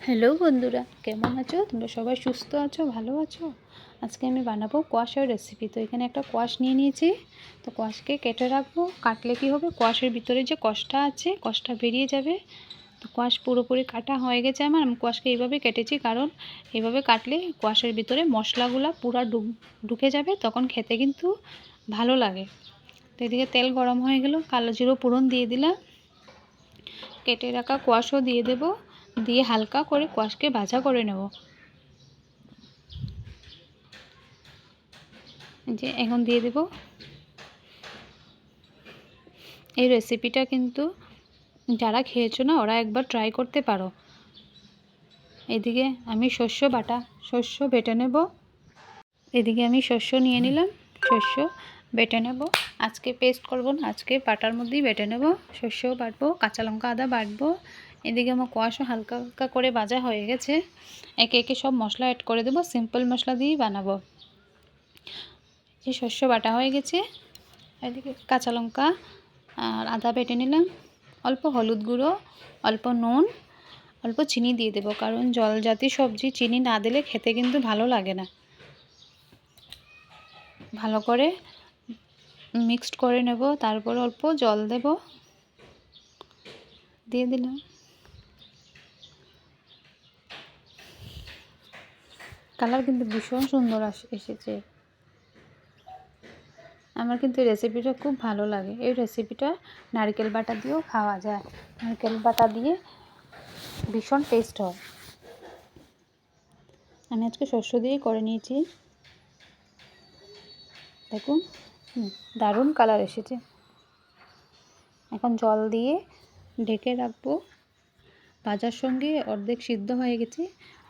Hello বন্ধুরা, কেমন আছো? তোমরা সবাই সুস্থ আছো, ভালো আছো? আজকে আমি বানাবো কোয়াশের রেসিপি। তো এখানে একটা কোয়াশ নিয়ে নিয়েছি। তো কোয়াশকে কেটে রাখবো। কাটলে কি হবে, কোয়াশের ভিতরে যে কষটা আছে, কষটা বেরিয়ে যাবে। তো কোয়াশ পুরোপুরি কাটা হয়ে গেছে আমার। আমি কোয়াশকে এইভাবে কেটেছি, কারণ এইভাবে কাটলে কোয়াশের ভিতরে মশলাগুলো পুরো ঢুকে যাবে, তখন খেতে কিন্তু ভালো লাগে। তো এদিকে তেল গরম হয়ে গেল, কালো জিরো ফোড়ন দিয়ে দিলাম। কেটে রাখা কোয়াশও দিয়ে দেব, দিয়ে হালকা করে কোয়াশকে ভাজা করে নেব। যে এখন দিয়ে দেব। এই রেসিপিটা কিন্তু যারা খেয়েছো না, ওরা একবার ট্রাই করতে পারো। এদিকে আমি শস্য বেটে নেব। এদিকে আমি শস্য নিয়ে নিলাম, শস্য বেটে নেব। আজকে পেস্ট করব না, আজকে পাটার মধ্যেই বেটে নেব। শস্যও বাটবো, কাঁচা লঙ্কা আদা বাটবো। এদিকে আমার কোয়াশও হালকা হালকা করে ভাজা হয়ে গেছে। একে একে সব মশলা অ্যাড করে দেবো, সিম্পল মশলা দিয়েই বানাবো। যে শস্য বাটা হয়ে গেছে, এদিকে কাঁচা লঙ্কা আর আদা বেটে নিলাম। অল্প হলুদ গুঁড়ো, অল্প নুন, অল্প চিনি দিয়ে দেবো, কারণ জল জাতীয় সবজি চিনি না দিলে খেতে কিন্তু ভালো লাগে না। ভালো করে মিক্সড করে নেব, তারপর অল্প জল দেব, দিয়ে দিলাম। কালার কিন্তু ভীষণ সুন্দর এসেছে। আমার কিন্তু রেসিপিটা খুব ভালো লাগে। এই রেসিপিটা নারকেল বাটা দিয়েও খাওয়া যায়। নারকেল বাটা দিয়ে ভীষণ টেস্ট হয়। আমি আজকে শস্য দিয়েই করে নিয়েছি। দেখুন, দারুণ কালার এসেছে। এখন জল দিয়ে ঢেকে রাখবো। ভাজার সঙ্গে অর্ধেক সিদ্ধ হয়ে গেছে,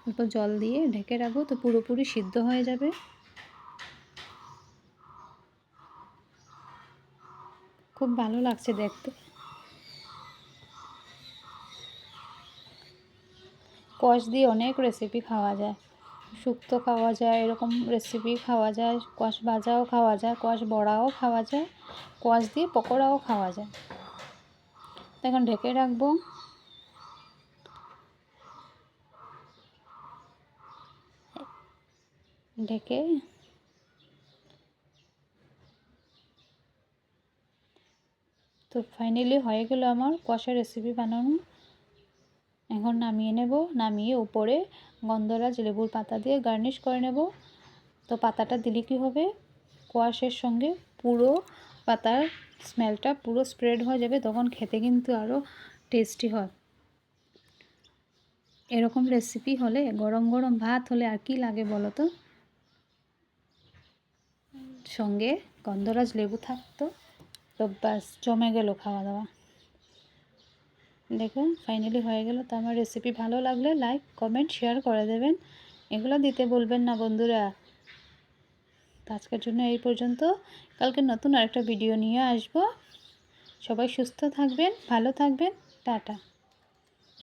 অল্প জল দিয়ে ঢেকে রাখবো, তো পুরোপুরি সিদ্ধ হয়ে যাবে। খুব ভালো লাগছে দেখতে। কোয়াশ দিয়ে অনেক রেসিপি খাওয়া যায়, শুক্তো খাওয়া যায়, এরকম রেসিপি খাওয়া যায়, কোয়াশ ভাজাও খাওয়া যায়, কোয়াশ বড়াও খাওয়া যায়, কোয়াশ দিয়ে পকোড়াও খাওয়া যায়। এখন ঢেকে রাখবো। ঢেকে তো ফাইনালি হয়ে গেল আমার কোয়াশের রেসিপি বানানো। এখন নামিয়ে নেব, নামিয়ে উপরে গন্ধরাজ লেবুর পাতা দিয়ে গার্নিশ করে নেব। তো পাতাটা দিলে কী হবে, কোয়াশের সঙ্গে পুরো পাতার স্মেলটা পুরো স্প্রেড হয়ে যাবে, তখন খেতে কিন্তু আরও টেস্টি হয়। এরকম রেসিপি হলে, গরম গরম ভাত হলে আর কি লাগে বলো তো। সঙ্গে গন্ধরাজ লেবু থাকতো, তো ব্যাস জমে গেল খাওয়া দাওয়া। দেখুন ফাইনালি হয়ে গেল। তো আমার রেসিপি ভালো লাগলে লাইক কমেন্ট শেয়ার করে দেবেন, এগুলো দিতে বলবেন না বন্ধুরা। তো আজকের জন্য এই পর্যন্ত। কালকে নতুন আরেকটা ভিডিও নিয়ে আসবো। সবাই সুস্থ থাকবেন, ভালো থাকবেন, টাটা।